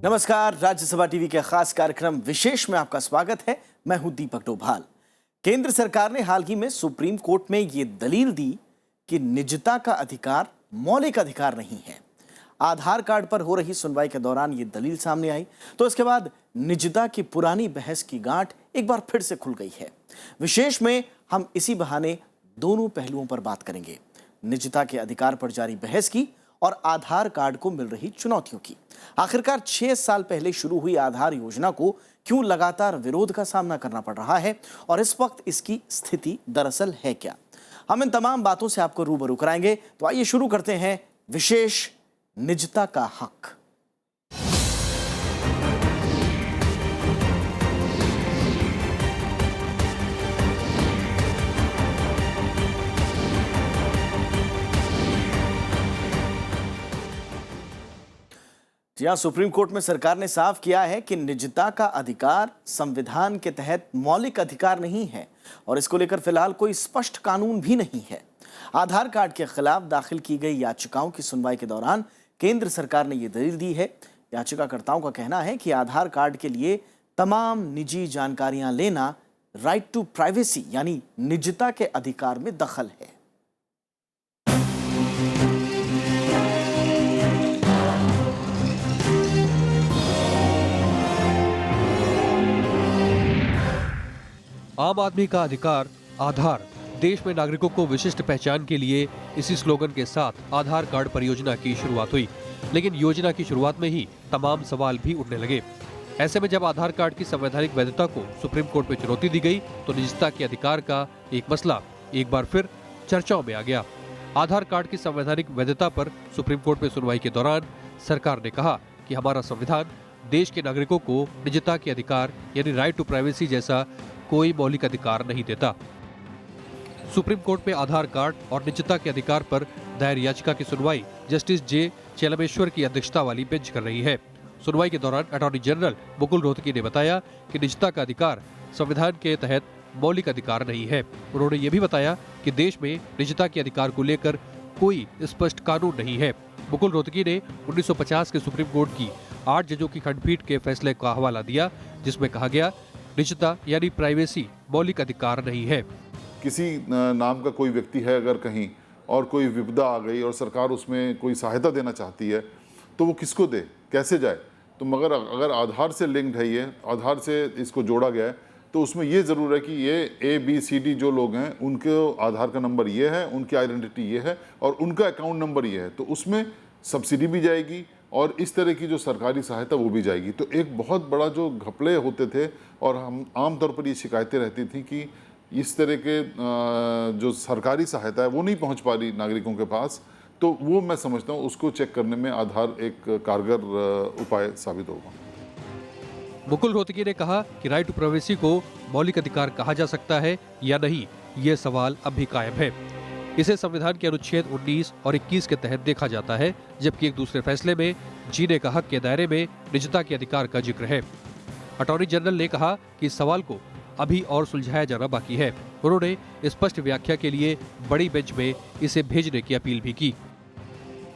नमस्कार, राज्यसभा टीवी के खास कार्यक्रम विशेष में आपका स्वागत है। मैं हूं दीपक डोभाल। केंद्र सरकार ने हाल ही में सुप्रीम कोर्ट में ये दलील दी कि निजता का अधिकार मौलिक अधिकार नहीं है। आधार कार्ड पर हो रही सुनवाई के दौरान ये दलील सामने आई तो इसके बाद निजता की पुरानी बहस की गांठ एक बार फिर से खुल गई है। विशेष में हम इसी बहाने दोनों पहलुओं पर बात करेंगे, निजता के अधिकार पर जारी बहस की और आधार कार्ड को मिल रही चुनौतियों की। आखिरकार 6 साल पहले शुरू हुई आधार योजना को क्यों लगातार विरोध का सामना करना पड़ रहा है और इस वक्त इसकी स्थिति दरअसल है क्या? हम इन तमाम बातों से आपको रूबरू कराएंगे। तो आइए शुरू करते हैं विशेष निजता का हक। यहां सुप्रीम कोर्ट में सरकार ने साफ किया है कि निजता का अधिकार संविधान के तहत मौलिक अधिकार नहीं है और इसको लेकर फिलहाल कोई स्पष्ट कानून भी नहीं है। आधार कार्ड के खिलाफ दाखिल की गई याचिकाओं की सुनवाई के दौरान केंद्र सरकार ने यह दलील दी है। याचिकाकर्ताओं का कहना है कि आधार कार्ड के लिए तमाम निजी जानकारियां लेना राइट टू प्राइवेसी यानी निजता के अधिकार में दखल है। आम आदमी का अधिकार आधार। देश में नागरिकों को विशिष्ट पहचान के लिए इसी स्लोगन के साथ आधार कार्ड परियोजना की शुरुआत हुई, लेकिन योजना की शुरुआत में ही तमाम सवाल भी उठने लगे। ऐसे में जब आधार कार्ड की संवैधानिक वैधता को सुप्रीम कोर्ट में चुनौती दी गई तो निजता के अधिकार का एक मसला एक बार फिर चर्चाओं में आ गया। आधार कार्ड की संवैधानिक वैधता पर सुप्रीम कोर्ट में सुनवाई के दौरान सरकार ने कहा कि हमारा संविधान देश के नागरिकों को निजता के अधिकार यानी राइट टू प्राइवेसी जैसा कोई मौलिक अधिकार नहीं देता। सुप्रीम कोर्ट में आधार कार्ड और निजता के अधिकार पर दायर याचिका की सुनवाई जस्टिस जे चेलमेश्वर की अध्यक्षता वाली बेंच कर रही है। सुनवाई के दौरान अटॉर्नी जनरल मुकुल रोहतगी ने बताया कि निजता का अधिकार संविधान के तहत मौलिक अधिकार नहीं है। उन्होंने ये भी बताया कि देश में निजता के अधिकार को लेकर कोई स्पष्ट कानून नहीं है। मुकुल रोहतगी ने 1950 के सुप्रीम कोर्ट की 8 जजों की खंडपीठ के फैसले का हवाला दिया, जिसमें कहा गया निजता यानी प्राइवेसी मौलिक अधिकार नहीं है। किसी नाम का कोई व्यक्ति है अगर कहीं और कोई विपदा आ गई और सरकार उसमें कोई सहायता देना चाहती है तो वो किसको दे, कैसे जाए? तो मगर अगर आधार से लिंक्ड है, ये आधार से इसको जोड़ा गया है तो उसमें ये ज़रूर है कि ये ABCD जो लोग हैं उनके आधार का नंबर ये है, उनकी आइडेंटिटी ये है और उनका अकाउंट नंबर ये है, तो उसमें सब्सिडी भी जाएगी और इस तरह की जो सरकारी सहायता वो भी जाएगी। तो एक बहुत बड़ा जो घपले होते थे और हम आमतौर पर ये शिकायतें रहती थी कि इस तरह के जो सरकारी सहायता है वो नहीं पहुंच पा रही नागरिकों के पास, तो वो मैं समझता हूँ उसको चेक करने में आधार एक कारगर उपाय साबित होगा। मुकुल रोहतगी ने कहा कि राइट टू प्राइवेसी को मौलिक अधिकार कहा जा सकता है या नहीं, ये सवाल अब भी कायम है। इसे संविधान के अनुच्छेद 19 और 21 के तहत देखा जाता है, जबकि एक दूसरे फैसले में जीने का हक के दायरे में निजता के अधिकार का जिक्र है। अटॉर्नी जनरल ने कहा कि इस सवाल को अभी और सुलझाया जाना बाकी है। उन्होंने स्पष्ट व्याख्या के लिए बड़ी बेंच में इसे भेजने की अपील भी की।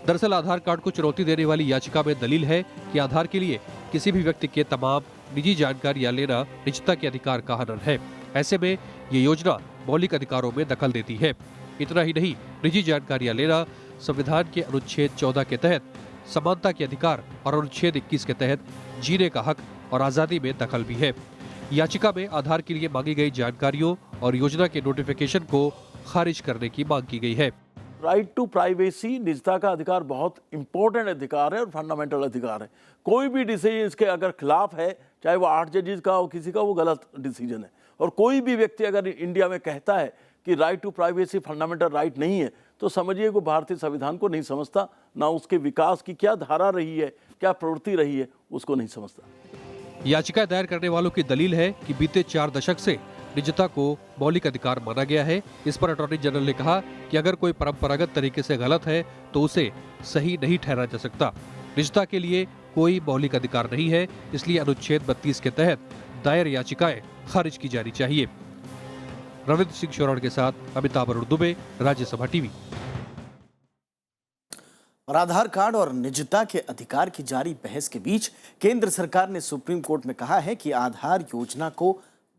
दरअसल आधार कार्ड को चुनौती देने वाली याचिका में दलील है कि आधार के लिए किसी भी व्यक्ति के तमाम निजी जानकारियां लेना निजता के अधिकार का हनन है। ऐसे में ये योजना मौलिक अधिकारों में दखल देती है। इतना ही नहीं, निजी जानकारियां लेना संविधान के अनुच्छेद 14 के तहत समानता के अधिकार और अनुच्छेद 21 के तहत जीने का हक और आजादी में दखल भी है। याचिका में आधार के लिए मांगी गई जानकारियों और योजना के नोटिफिकेशन को खारिज करने की मांग की गई है। राइट टू प्राइवेसी निजता का अधिकार बहुत इंपॉर्टेंट अधिकार है और फंडामेंटल अधिकार है। कोई भी डिसीजन इसके अगर खिलाफ है, चाहे वो 8 जजेस का हो किसी का, वो गलत डिसीजन है। और कोई भी व्यक्ति अगर इंडिया में कहता है कि right to privacy fundamental right नहीं है तो समझिए वो भारतीय संविधान को नहीं समझता, ना उसके विकास की क्या धारा रही है, क्या प्रवृत्ति रही है, उसको नहीं समझता। याचिका दायर करने वालों की दलील है कि बीते 4 दशक से निजता को मौलिक अधिकार माना गया है। इस पर अटॉर्नी जनरल ने कहा कि अगर कोई परंपरागत तरीके से गलत है तो उसे सही नहीं ठहराया जा सकता। निजता के लिए कोई मौलिक अधिकार नहीं है, इसलिए अनुच्छेद 32 के तहत दायर याचिकाएं खारिज की जानी चाहिए। रविंद्र सिंह शोरण के साथ अमिताभ अरुण दुबे, राज्यसभा टीवी। और आधार कार्ड और निजता के अधिकार की जारी बहस के बीच केंद्र सरकार ने सुप्रीम कोर्ट में कहा है कि आधार योजना को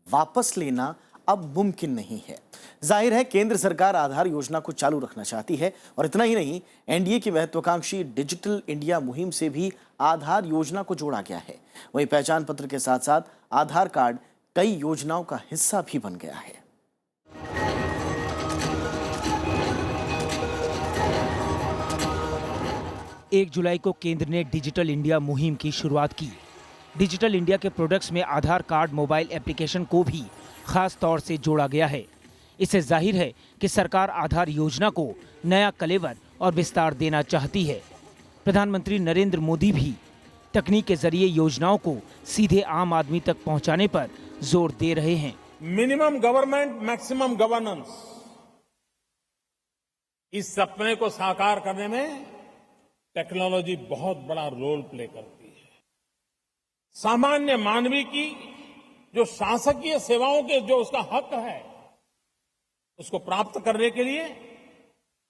वापस लेना अब मुमकिन नहीं है। जाहिर है केंद्र सरकार आधार योजना को चालू रखना चाहती है और इतना ही नहीं, एनडीए की महत्वाकांक्षी डिजिटल इंडिया मुहिम से भी आधार योजना को जोड़ा गया है। वहीं पहचान पत्र के साथ साथ आधार कार्ड कई योजनाओं का हिस्सा भी बन गया है। 1 जुलाई को केंद्र ने डिजिटल इंडिया मुहिम की शुरुआत की। डिजिटल इंडिया के प्रोडक्ट्स में आधार कार्ड मोबाइल एप्लीकेशन को भी खास तौर से जोड़ा गया है। इससे जाहिर है कि सरकार आधार योजना को नया कलेवर और विस्तार देना चाहती है। प्रधानमंत्री नरेंद्र मोदी भी तकनीक के जरिए योजनाओं को सीधे आम आदमी तक पहुंचाने पर जोर दे रहे हैं। मिनिमम गवर्नमेंट मैक्सिमम गवर्नेंस, इस सपने को साकार करने में टेक्नोलॉजी बहुत बड़ा रोल प्ले करती है। सामान्य मानवी की जो शासकीय सेवाओं के जो उसका हक है, उसको प्राप्त करने के लिए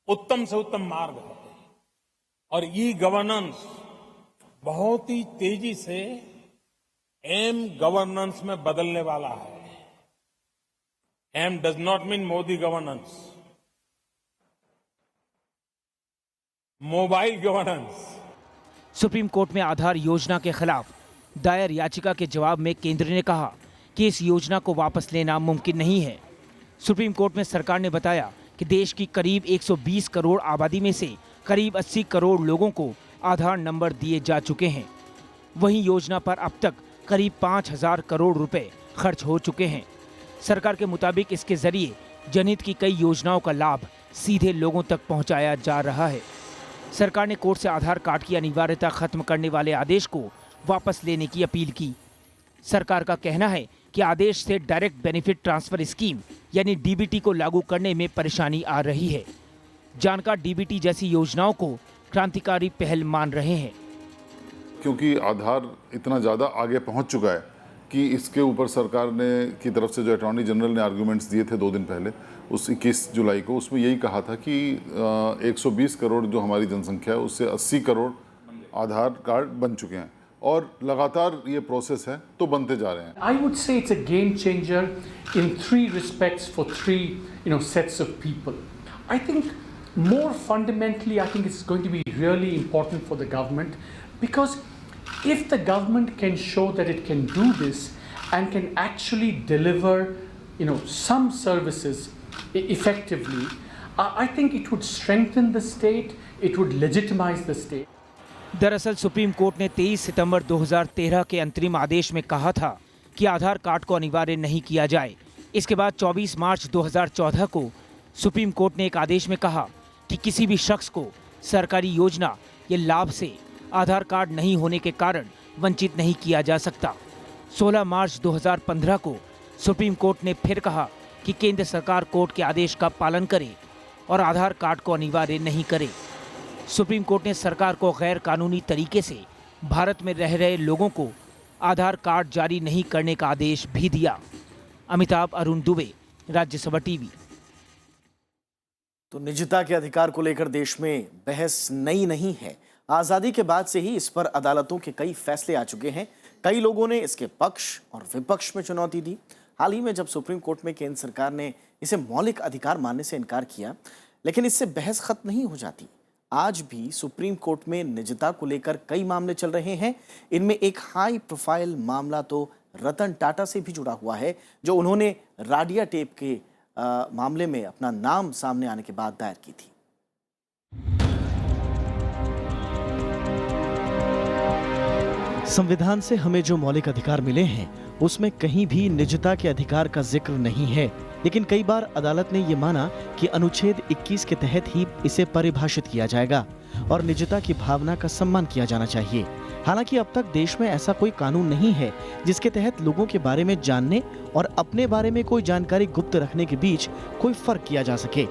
उत्तम से उत्तम मार्ग है। और ई गवर्नेंस बहुत ही तेजी से एम गवर्नेंस में बदलने वाला है। M does not mean Modi governance, mobile governance. Supreme court में आधार योजना के खिलाफ दायर याचिका के जवाब में केंद्र ने कहा कि इस योजना को वापस लेना मुमकिन नहीं है। सुप्रीम कोर्ट में सरकार ने बताया कि देश की करीब 120 करोड़ आबादी में से करीब 80 करोड़ लोगों को आधार नंबर दिए जा चुके हैं। वहीं योजना पर अब तक करीब 5,000 करोड़ रुपए खर्च हो चुके हैं। सरकार के मुताबिक इसके जरिए जनहित की कई योजनाओं का लाभ सीधे लोगों तक पहुंचाया जा रहा है। सरकार ने कोर्ट से आधार कार्ड की अनिवार्यता खत्म करने वाले आदेश को वापस लेने की अपील की। सरकार का कहना है कि आदेश से डायरेक्ट बेनिफिट ट्रांसफर स्कीम यानी डीबीटी को लागू करने में परेशानी आ रही है। जानकार डीबीटी जैसी योजनाओं को क्रांतिकारी पहल मान रहे हैं, क्योंकि आधार इतना ज़्यादा आगे पहुंच चुका है कि इसके ऊपर सरकार ने की तरफ से जो अटॉर्नी जनरल ने आर्गूमेंट्स दिए थे 2 दिन पहले, उस 21 जुलाई को, उसमें यही कहा था कि 120 करोड़ जो हमारी जनसंख्या है उससे 80 करोड़ आधार कार्ड बन चुके हैं और लगातार ये प्रोसेस है तो बनते जा रहे हैं। I would say it's a game changer in 3 respects for 3 sets of people. I think more fundamentally, I think it's going to be really important for the government, because if the government can show that it can do this and can actually deliver some services effectively, I think it would strengthen the state, it would legitimize the state. दरअसल supreme court ने 23 सितंबर 2013 के अंतरिम आदेश में कहा था कि आधार card को अनिवार्य नहीं किया जाए। इसके बाद 24 मार्च 2014 को सुप्रीम कोर्ट ने एक आदेश में कहा कि किसी भी शख्स को सरकारी योजना या लाभ से आधार कार्ड नहीं होने के कारण वंचित नहीं किया जा सकता। 16 मार्च 2015 को सुप्रीम कोर्ट ने फिर कहा कि केंद्र सरकार कोर्ट के आदेश का पालन करे और आधार कार्ड को अनिवार्य नहीं करे। सुप्रीम कोर्ट ने सरकार को गैर कानूनी तरीके से भारत में रह रहे लोगों को आधार कार्ड जारी नहीं करने का आदेश भी दिया। अमिताभ अरुण दुबे, राज्यसभा टीवी। तो निजता के अधिकार को लेकर देश में बहस नई नहीं है। आजादी के बाद से ही इस पर अदालतों के कई फैसले आ चुके हैं। कई लोगों ने इसके पक्ष और विपक्ष में चुनौती दी। हाल ही में जब सुप्रीम कोर्ट में केंद्र सरकार ने इसे मौलिक अधिकार मानने से इनकार किया, लेकिन इससे बहस खत्म नहीं हो जाती। आज भी सुप्रीम कोर्ट में निजता को लेकर कई मामले चल रहे हैं। इनमें एक हाई प्रोफाइल मामला तो रतन टाटा से भी जुड़ा हुआ है, जो उन्होंने राडिया टेप के मामले में अपना नाम सामने आने के बाद दायर की थी। संविधान से हमें जो मौलिक अधिकार मिले हैं उसमें कहीं भी निजता के अधिकार का जिक्र नहीं है, लेकिन कई बार अदालत ने ये माना कि अनुच्छेद 21 के तहत ही इसे परिभाषित किया जाएगा और निजता की भावना का सम्मान किया जाना चाहिए। हालांकि अब तक देश में ऐसा कोई कानून नहीं है जिसके तहत लोगों के बारे में जानने और अपने बारे में कोई जानकारी गुप्त रखने के बीच कोई फर्क किया जा सके।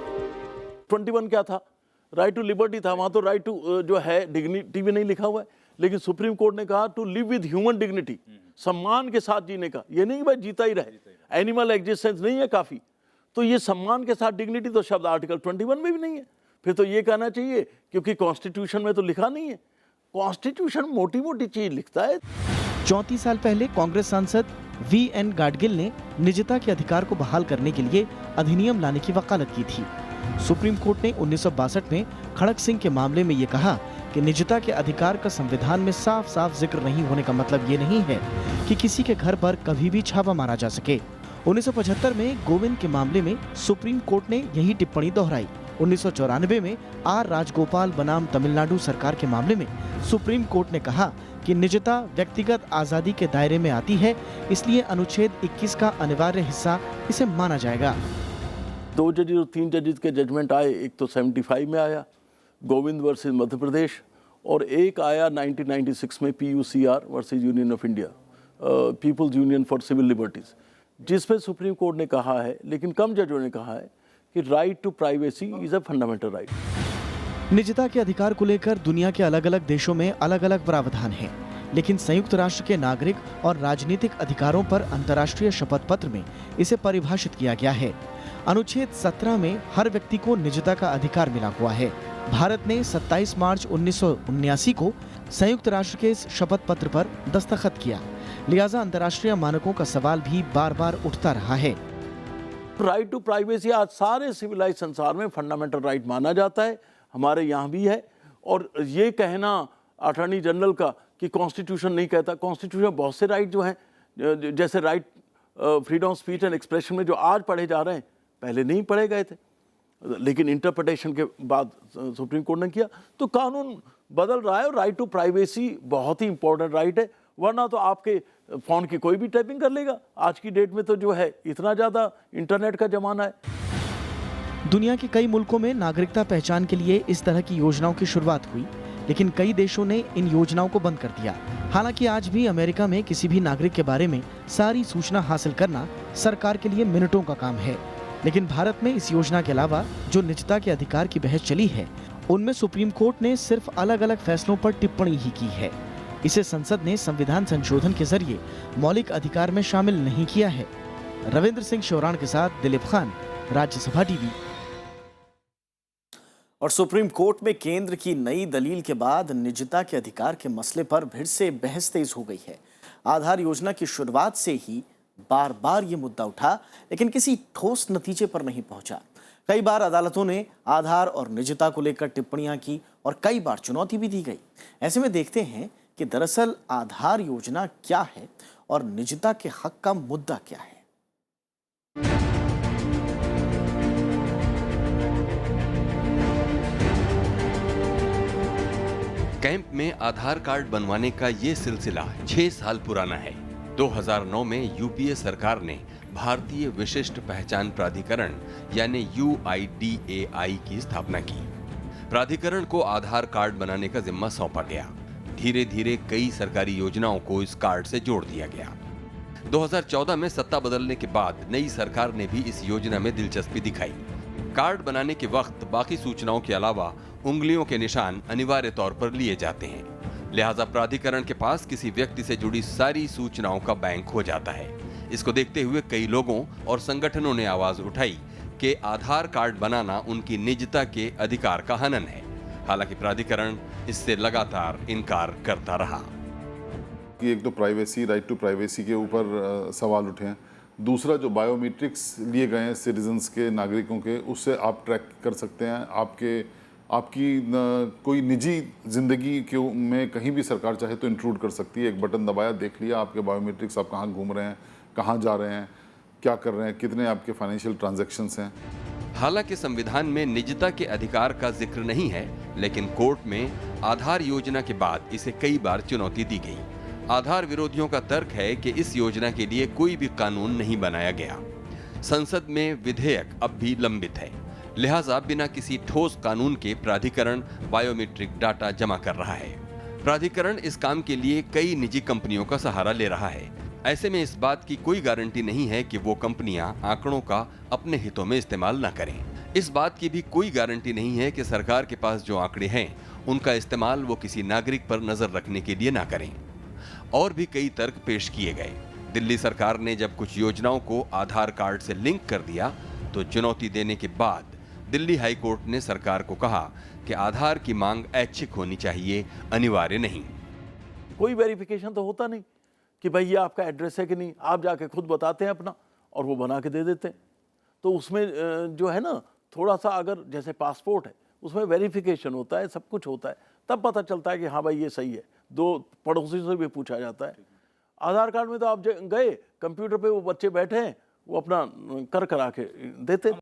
21 क्या था? राइट टू लिबर्टी था। वहां तो राइट टू जो है डिग्निटी भी नहीं लिखा हुआ है, लेकिन सुप्रीम कोर्ट ने कहा to live with human dignity, सम्मान के साथ जीने का। ये नहीं भाई जीता ही रहे, एनिमल एग्जिस्टेंस नहीं है काफी, तो ये सम्मान के साथ डिग्निटी तो शब्द आर्टिकल 21 में भी नहीं है। फिर तो ये कहना चाहिए क्योंकि कॉन्स्टिट्यूशन में तो लिखा नहीं है। कॉन्स्टिट्यूशन मोटी मोटी चीज लिखता है। 34 साल पहले कांग्रेस सांसद वी.एन. गाडगिल ने निजता के अधिकार को बहाल करने के लिए अधिनियम लाने की वकालत की थी। सुप्रीम कोर्ट ने 1962 में खड़क सिंह के मामले में ये कहा कि निजता के अधिकार का संविधान में साफ साफ जिक्र नहीं होने का मतलब ये नहीं है कि किसी के घर पर कभी भी छापा मारा जा सके। 1975 में गोविंद के मामले में सुप्रीम कोर्ट ने यही टिप्पणी दोहराई। 1994 में आर राजगोपाल बनाम तमिलनाडु सरकार के मामले में सुप्रीम कोर्ट ने कहा कि निजता व्यक्तिगत आजादी के दायरे में आती है, इसलिए अनुच्छेद 21 का अनिवार्य हिस्सा इसे माना जाएगा। 2 जजेस और 3 जजेस के जजमेंट आए। एक तो 75 में आया गोविंद वर्सेस मध्य प्रदेश, और एक आया 1996 में PUCR versus union of India, people's union for civil liberties, जिसमें सुप्रीम कोर्ट ने कहा है, लेकिन कम जजों ने कहा है कि right to privacy is a fundamental right. निजता के अधिकार को लेकर दुनिया के अलग अलग देशों में अलग अलग प्रावधान हैं, लेकिन संयुक्त राष्ट्र के नागरिक और राजनीतिक अधिकारों पर अंतर्राष्ट्रीय शपथ पत्र में इसे परिभाषित किया गया है। अनुच्छेद 17 में हर व्यक्ति को निजता का अधिकार मिला हुआ है। भारत ने 27 मार्च 1979 को संयुक्त राष्ट्र के इस शपथ पत्र पर दस्तखत किया, लिहाजा अंतर्राष्ट्रीय मानकों का सवाल भी बार बार उठता रहा है। राइट टू प्राइवेसी आज सारे सिविलाइज संसार में फंडामेंटल राइट माना जाता है, हमारे यहाँ भी है। और ये कहना अटॉर्नी जनरल का कि कॉन्स्टिट्यूशन नहीं कहता, कॉन्स्टिट्यूशन बहुत से राइट जो हैं, जैसे right freedom of speech and expression में जो आज पढ़े जा रहे हैं, पहले नहीं पढ़े गए थे, लेकिन इंटरप्रिटेशन के बाद सुप्रीम कोर्ट ने किया, तो कानून बदल रहा है। और राइट टू प्राइवेसी बहुत ही इंपॉर्टेंट राइट है, वरना तो आपके फ़ोन की कोई भी टाइपिंग कर लेगा। आज की डेट में तो जो है इतना ज़्यादा इंटरनेट का ज़माना है। दुनिया के कई मुल्कों में नागरिकता पहचान के लिए इस तरह की योजनाओं की शुरुआत हुई, लेकिन कई देशों ने इन योजनाओं को बंद कर दिया। हालांकि आज भी अमेरिका में किसी भी नागरिक के बारे में सारी सूचना हासिल करना सरकार के लिए मिनटों का काम है। लेकिन भारत में इस योजना के अलावा जो निजता के अधिकार की बहस चली है, उनमें सुप्रीम कोर्ट ने सिर्फ अलग अलग फैसलों पर टिप्पणी ही की है। इसे संसद ने संविधान संशोधन के जरिए मौलिक अधिकार में शामिल नहीं किया है। रविंद्र सिंह शोराण के साथ दिलीप खान, राज्यसभा टीवी। और सुप्रीम कोर्ट में केंद्र की नई दलील के बाद निजता के अधिकार के मसले पर फिर से बहस तेज हो गई है। आधार योजना की शुरुआत से ही बार बार ये मुद्दा उठा, लेकिन किसी ठोस नतीजे पर नहीं पहुंचा। कई बार अदालतों ने आधार और निजता को लेकर टिप्पणियां की और कई बार चुनौती भी दी गई। ऐसे में देखते हैं कि दरअसल आधार योजना क्या है और निजता के हक का मुद्दा क्या है। कैंप में आधार कार्ड बनवाने का ये सिलसिला 6 साल पुराना है। 2009 में यूपीए सरकार ने भारतीय विशिष्ट पहचान प्राधिकरण यानी UIDAI की स्थापना की। प्राधिकरण को आधार कार्ड बनाने का जिम्मा सौंपा गया। धीरे धीरे कई सरकारी योजनाओं को इस कार्ड से जोड़ दिया गया। 2014 में सत्ता बदलने के बाद नई सरकार ने भी इस योजना में दिलचस्पी दिखाई। कार्ड बनाने के वक्त बाकी सूचनाओं के अलावा उंगलियों के निशान अनिवार्य तौर पर लिए जाते हैं, लिहाजा प्राधिकरण के पास किसी व्यक्ति से जुड़ी सारी सूचनाओं का बैंक हो जाता है। इसको देखते हुए कई लोगों और संगठनों ने आवाज उठाई कि आधार कार्ड बनाना उनकी निजता के अधिकार का हनन है। हालांकि प्राधिकरण इससे लगातार इनकार करता रहा। कि एक तो प्राइवेसी, राइट टू प्राइवेसी के ऊपर सवाल उठे हैं। दूसरा जो बायोमेट्रिक्स लिए गए हैं सिटीजन्स के, नागरिकों के, उससे आप ट्रैक कर सकते हैं आपकी कोई निजी ज़िंदगी के में कहीं भी सरकार चाहे तो इंट्रूड कर सकती है। एक बटन दबाया, देख लिया आपके बायोमेट्रिक्स, आप कहाँ घूम रहे हैं, कहाँ जा रहे हैं, क्या कर रहे हैं, कितने आपके फाइनेंशियल ट्रांजैक्शंस हैं। हालांकि संविधान में निजता के अधिकार का जिक्र नहीं है, लेकिन कोर्ट में आधार योजना के बाद इसे कई बार चुनौती दी गई। आधार विरोधियों का तर्क है कि इस योजना के लिए कोई भी कानून नहीं बनाया गया। संसद में विधेयक अब भी लंबित है, लिहाजा बिना किसी ठोस कानून के प्राधिकरण बायोमेट्रिक डाटा जमा कर रहा है। प्राधिकरण इस काम के लिए कई निजी कंपनियों का सहारा ले रहा है। ऐसे में इस बात की कोई गारंटी नहीं है कि वो कंपनियां आंकड़ों का अपने हितों में इस्तेमाल न करें। इस बात की भी कोई गारंटी नहीं है कि सरकार के पास जो आंकड़े हैं उनका इस्तेमाल वो किसी नागरिक पर नजर रखने के लिए ना करें। और भी कई तर्क पेश किए गए। दिल्ली सरकार ने जब कुछ योजनाओं को आधार कार्ड से लिंक कर दिया तो चुनौती देने के बाद दिल्ली हाई कोर्ट ने सरकार को कहा कि आधार की मांग ऐच्छिक होनी चाहिए, अनिवार्य नहीं। कोई वेरिफिकेशन तो होता नहीं कि भाई ये आपका एड्रेस है कि नहीं, आप जाके खुद बताते हैं अपना और वो बना के दे देते हैं। तो उसमें जो है ना, थोड़ा सा अगर जैसे पासपोर्ट है उसमें वेरिफिकेशन होता है, सब कुछ होता है, तब पता चलता है कि हाँ भाई ये सही है। 2 पड़ोसी से भी पूछा जाता है। आधार कार्ड में तो आप गए, कंप्यूटर पे वो बच्चे बैठे हैं, वो अपना करा के देते।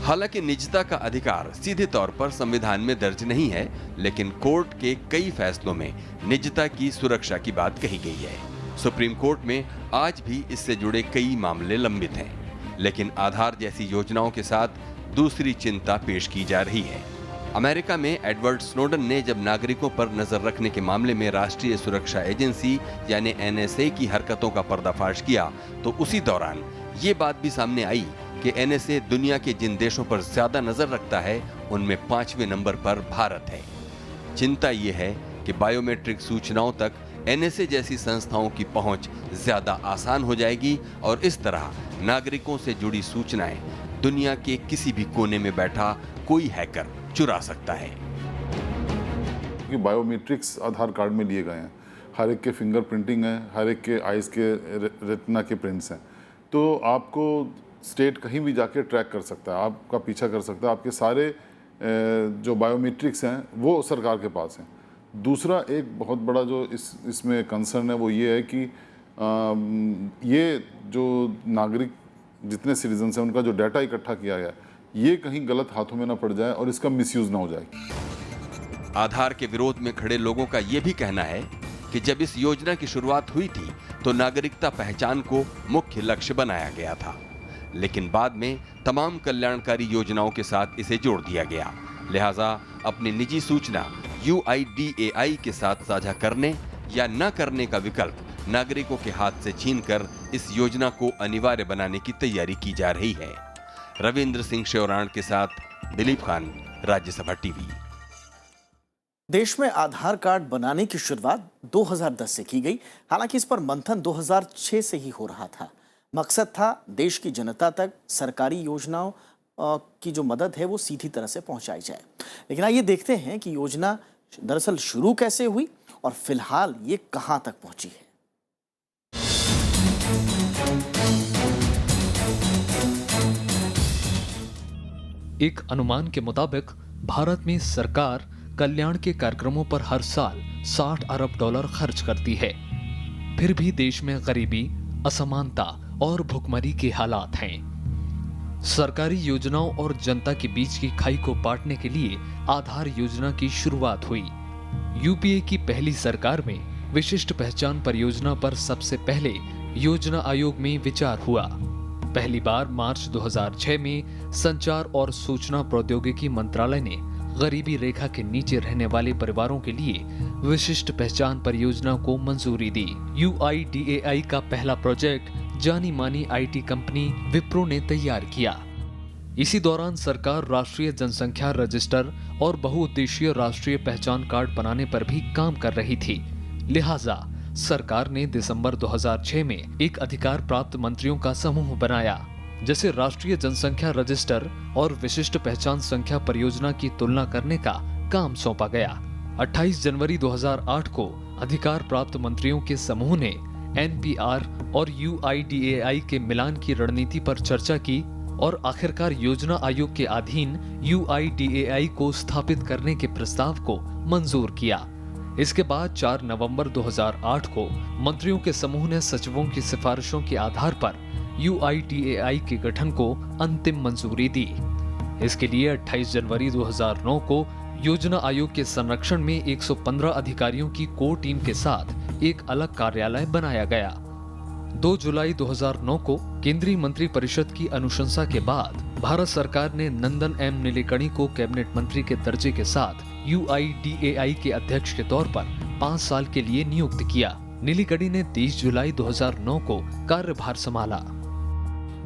हालांकि निजता का अधिकार सीधे तौर पर संविधान में दर्ज नहीं है, लेकिन कोर्ट के कई फैसलों में निजता की सुरक्षा की बात कही गई है। सुप्रीम कोर्ट में आज भी इससे जुड़े कई मामले लंबित हैं, लेकिन आधार जैसी योजनाओं के साथ दूसरी चिंता पेश की जा रही है। अमेरिका में एडवर्ड स्नोडन ने जब नागरिकों पर नजर रखने के मामले में राष्ट्रीय सुरक्षा एजेंसी यानी NSA की हरकतों का पर्दाफाश किया, तो उसी दौरान ये बात भी सामने आई कि NSA दुनिया के जिन देशों पर ज्यादा नजर रखता है, उनमें 5वें नंबर पर भारत है। चिंता ये है कि बायोमेट्रिक सूचनाओं तक NSA जैसी संस्थाओं की पहुंच ज्यादा आसान हो जाएगी और इस तरह नागरिकों से जुड़ी सूचनाएं दुनिया के किसी भी कोने में बैठा कोई हैकर चुरा सकता है। कि बायोमेट्रिक्स आधार कार्ड में लिए गए हैं, हर एक के फिंगर प्रिंटिंग है, हर एक के आइज़ के रेटिना के प्रिंट्स हैं, तो आपको स्टेट कहीं भी जाके ट्रैक कर सकता है, आपका पीछा कर सकता है। आपके सारे जो बायोमेट्रिक्स हैं वो सरकार के पास हैं। दूसरा एक बहुत बड़ा जो इसमें कंसर्न है वो ये है कि ये जो नागरिक जितने सिटीजन्स हैं उनका जो डाटा इकट्ठा किया गया है, ये कहीं गलत हाथों में ना पड़ जाए और इसका मिसयूज ना हो जाए। आधार के विरोध में खड़े लोगों का यह भी कहना है कि जब इस योजना की शुरुआत हुई थी तो नागरिकता पहचान को मुख्य लक्ष्य बनाया गया था, लेकिन बाद में तमाम कल्याणकारी योजनाओं के साथ इसे जोड़ दिया गया। लिहाजा अपनी निजी सूचना UIDAI के साथ साझा करने या न करने का विकल्प नागरिकों के हाथ से छीनकर इस योजना को अनिवार्य बनाने की तैयारी की जा रही है। रविंद्र सिंह शेवराण के साथ दिलीप खान, राज्यसभा टीवी। देश में आधार कार्ड बनाने की शुरुआत 2010 से की गई। हालांकि इस पर मंथन 2006 से ही हो रहा था। मकसद था देश की जनता तक सरकारी योजनाओं की जो मदद है वो सीधी तरह से पहुंचाई जाए। लेकिन आइए देखते हैं कि योजना दरअसल शुरू कैसे हुई और फिलहाल ये कहां तक पहुंची है। एक अनुमान के मुताबिक भारत में सरकार कल्याण के कार्यक्रमों पर हर साल $60 अरब खर्च करती है। फिर भी देश में गरीबी, असमानता और भुखमरी के हालात हैं। सरकारी योजनाओं और जनता के बीच की खाई को पाटने के लिए आधार योजना की शुरुआत हुई। यूपीए की पहली सरकार में विशिष्ट पहचान परियोजना पर सबसे पहले योजना आयोग में विचार हुआ। पहली बार मार्च 2006 में संचार और सूचना प्रौद्योगिकी मंत्रालय ने गरीबी रेखा के नीचे रहने वाले परिवारों के लिए विशिष्ट पहचान परियोजना को मंजूरी दी। UIDAI का पहला प्रोजेक्ट जानी मानी IT कंपनी विप्रो ने तैयार किया। इसी दौरान सरकार राष्ट्रीय जनसंख्या रजिस्टर और बहुउद्देशीय राष्ट्रीय पहचान कार्ड बनाने पर भी काम कर रही थी। लिहाजा सरकार ने दिसंबर 2006 में एक अधिकार प्राप्त मंत्रियों का समूह बनाया, जिसे राष्ट्रीय जनसंख्या रजिस्टर और विशिष्ट पहचान संख्या परियोजना की तुलना करने का काम सौंपा गया। 28 जनवरी 2008 को अधिकार प्राप्त मंत्रियों के समूह ने NPR और UIDAI के मिलान की रणनीति पर चर्चा की और आखिरकार योजना आयोग के अधीन UIDAI को स्थापित करने के प्रस्ताव को मंजूर किया। इसके बाद 4 नवंबर 2008 को मंत्रियों के समूह ने सचिवों की सिफारिशों के आधार पर UIDAI के गठन को अंतिम मंजूरी दी। इसके लिए 28 जनवरी 2009 को योजना आयोग के संरक्षण में 115 अधिकारियों की कोर टीम के साथ एक अलग कार्यालय बनाया गया। 2 जुलाई 2009 को केंद्रीय मंत्री परिषद की अनुशंसा के बाद भारत सरकार ने नंदन M नीलेकणी को कैबिनेट मंत्री के दर्जे के साथ UIDAI के अध्यक्ष के तौर पर 5 साल के लिए नियुक्त किया। नीलेकणी ने 30 जुलाई 2009 को कार्यभार संभाला।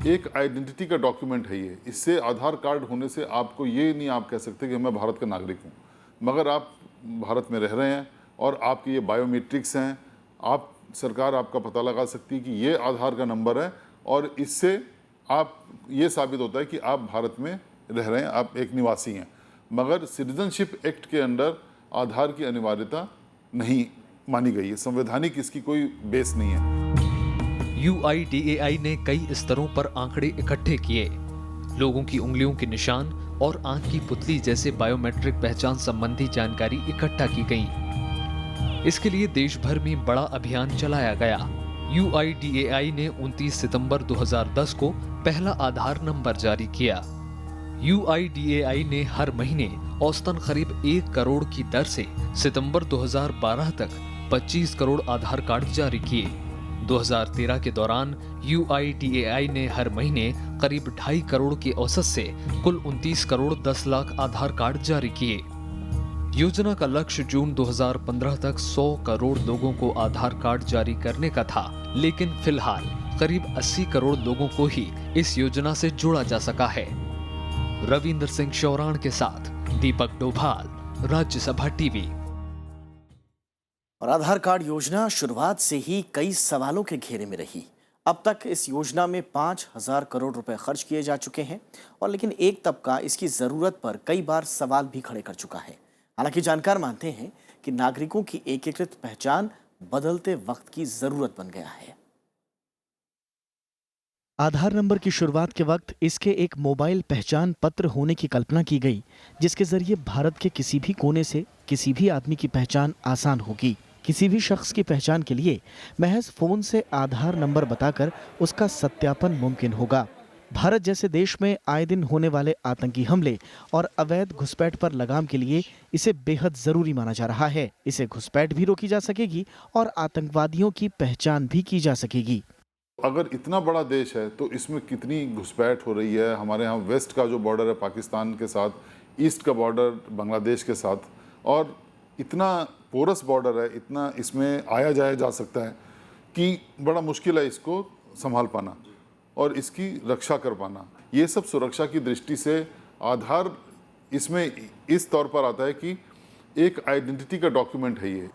एक आइडेंटिटी का डॉक्यूमेंट है ये। इससे आधार कार्ड होने से आपको ये नहीं आप कह सकते कि मैं भारत का नागरिक हूँ, मगर आप भारत में रह रहे हैं और आपके ये बायोमेट्रिक्स हैं। आप सरकार आपका पता लगा सकती है कि ये आधार का नंबर है और इससे आप ये साबित होता है कि आप भारत में रह रहे हैं, आप एक निवासी हैं, मगर सिटीजनशिप एक्ट के अंडर आधार की अनिवार्यता नहीं मानी गई है। संवैधानिक इसकी कोई बेस नहीं है। UIDAI ने कई स्तरों पर आंकड़े इकट्ठे किए। लोगों की उंगलियों के निशान और आंख की पुतली जैसे बायोमेट्रिक पहचान संबंधी जानकारी इकट्ठा की गई। इसके लिए देश भर में बड़ा अभियान चलाया गया। UIDAI ने 29 सितंबर 2010 को पहला आधार नंबर जारी किया। UIDAI ने हर महीने औसतन करीब 1 करोड़ की दर से सितंबर 2012 तक 25 करोड़ आधार कार्ड जारी किए। 2013 के दौरान UIDAI ने हर महीने करीब 2.5 करोड़ के औसत से कुल 29 करोड़ 10 लाख आधार कार्ड जारी किए। योजना का लक्ष्य जून 2015 तक 100 करोड़ लोगों को आधार कार्ड जारी करने का था, लेकिन फिलहाल करीब 80 करोड़ लोगों को ही इस योजना से जोड़ा जा सका है। रविंद्र सिंह शौराण के साथ दीपक डोभाल, राज्यसभा टीवी। और आधार कार्ड योजना शुरुआत से ही कई सवालों के घेरे में रही। अब तक इस योजना में 5,000 करोड़ रुपए खर्च किए जा चुके हैं, और लेकिन एक तबका इसकी जरूरत पर कई बार सवाल भी खड़े कर चुका है। हालांकि जानकार मानते हैं कि नागरिकों की एकीकृत पहचान बदलते वक्त की जरूरत बन गया है। आधार नंबर की शुरुआत के वक्त इसके एक मोबाइल पहचान पत्र होने की कल्पना की गई, जिसके जरिए भारत के किसी भी कोने से किसी भी आदमी की पहचान आसान होगी। किसी भी शख्स की पहचान के लिए महज फोन से आधार नंबर बताकर उसका सत्यापन मुमकिन होगा। भारत जैसे देश में आए दिन होने वाले आतंकी हमले और अवैध घुसपैठ पर लगाम के लिए इसे बेहद जरूरी माना जा रहा है। इसे घुसपैठ भी रोकी जा सकेगी और आतंकवादियों की पहचान भी की जा सकेगी। अगर इतना बड़ा देश है तो इसमें कितनी घुसपैठ हो रही है। हमारे यहाँ वेस्ट का जो बॉर्डर है पाकिस्तान के साथ, ईस्ट का बॉर्डर बांग्लादेश के साथ, और इतना पोरस बॉर्डर है, इतना इसमें आया जाया जा सकता है कि बड़ा मुश्किल है इसको संभाल पाना और इसकी रक्षा कर पाना। ये सब सुरक्षा की दृष्टि से आधार इसमें इस तौर पर आता है कि एक आइडेंटिटी का डॉक्यूमेंट है ये।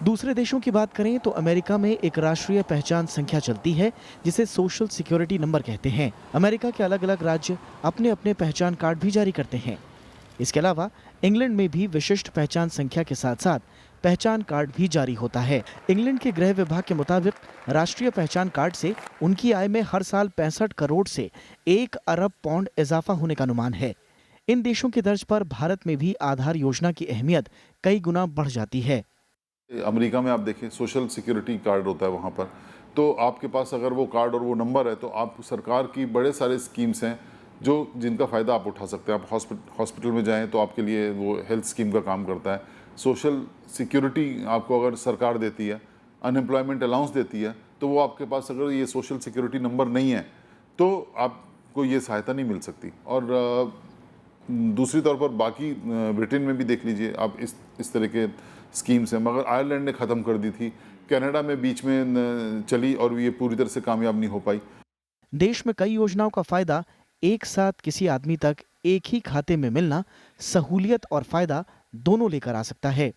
दूसरे देशों की बात करें तो अमेरिका में एक राष्ट्रीय पहचान संख्या चलती है जिसे सोशल सिक्योरिटी नंबर कहते हैं। अमेरिका के अलग अलग राज्य अपने अपने पहचान कार्ड भी जारी करते हैं। इसके अलावा इंग्लैंड में भी विशिष्ट पहचान संख्या के साथ साथ पहचान कार्ड भी जारी होता है। इंग्लैंड के गृह विभाग के मुताबिक राष्ट्रीय पहचान कार्ड से उनकी आय में हर साल 65 करोड़ से 1 अरब पाउंड इजाफा होने का अनुमान है। इन देशों की तर्ज पर भारत में भी आधार योजना की अहमियत कई गुना बढ़ जाती है। अमेरिका में आप देखिए सोशल सिक्योरिटी कार्ड होता है वहाँ पर, तो आपके पास अगर वो कार्ड और वो नंबर है तो आप सरकार की बड़े सारे स्कीम्स हैं जो जिनका फ़ायदा आप उठा सकते हैं। आप हॉस्पिटल में जाएं तो आपके लिए वो हेल्थ स्कीम का काम करता है। सोशल सिक्योरिटी आपको अगर सरकार देती है, अनएम्प्लॉयमेंट अलाउंस देती है, तो वो आपके पास अगर ये सोशल सिक्योरिटी नंबर नहीं है तो आपको ये सहायता नहीं मिल सकती। और दूसरी तौर पर बाकी ब्रिटेन में भी देख लीजिए आप इस तरह के स्कीम्स हैं, मगर आयरलैंड ने ख़त्म कर दी थी, कनाडा में बीच में चली और ये पूरी तरह से कामयाब नहीं हो पाई। देश में कई योजनाओं का फायदा एक साथ किसी आदमी तक एक ही खाते में मिलना सहूलियत और फायदा दोनों लेकर आ सकता है।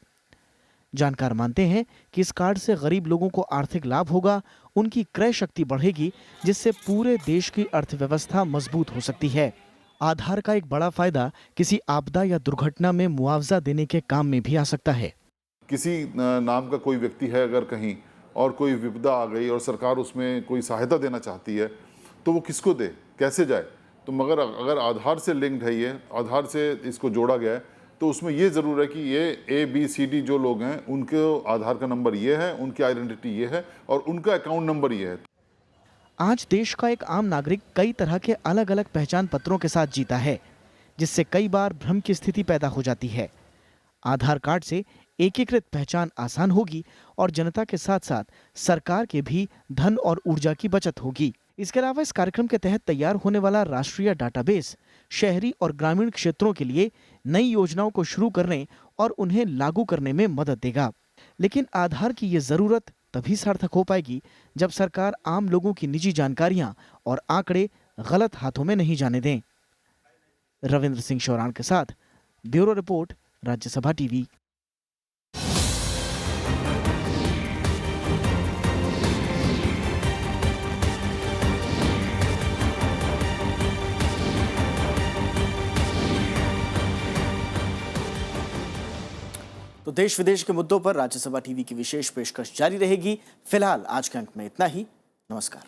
जानकार मानते हैं कि इस कार्ड से गरीब लोगों को आर्थिक लाभ होगा, उनकी क्रय शक्ति बढ़ेगी, जिससे पूरे देश की अर्थव्यवस्था मजबूत हो सकती है। आधार का एक बड़ा फायदा किसी आपदा या दुर्घटना में मुआवजा देने के काम में भी आ सकता है। किसी नाम का कोई व्यक्ति है अगर कहीं और कोई विपदा आ गई और सरकार उसमें कोई सहायता देना चाहती है तो वो किसको दे, कैसे जाए? तो मगर अगर आधार से लिंक्ड है, ये आधार से इसको जोड़ा गया है, तो उसमें ये ज़रूर है कि ये ABCD जो लोग हैं उनके आधार का नंबर ये है, उनकी आइडेंटिटी ये है और उनका अकाउंट नंबर ये है। आज देश का एक आम नागरिक कई तरह के अलग अलग पहचान पत्रों के साथ जीता है, जिससे कई बार भ्रम की स्थिति पैदा हो जाती है। आधार कार्ड से एकीकृत पहचान आसान होगी और जनता के साथ साथ सरकार के भी धन और ऊर्जा की बचत होगी। इसके अलावा इस कार्यक्रम के तहत तैयार होने वाला राष्ट्रीय डाटाबेस शहरी और ग्रामीण क्षेत्रों के लिए नई योजनाओं को शुरू करने और उन्हें लागू करने में मदद देगा। लेकिन आधार की ये जरूरत तभी सार्थक हो पाएगी जब सरकार आम लोगों की निजी जानकारियां और आंकड़े गलत हाथों में नहीं जाने दें। रविंद्र सिंह शौराण के साथ ब्यूरो रिपोर्ट, राज्यसभा टीवी। तो देश विदेश के मुद्दों पर राज्यसभा टीवी की विशेष पेशकश जारी रहेगी। फिलहाल आज के अंक में इतना ही। नमस्कार।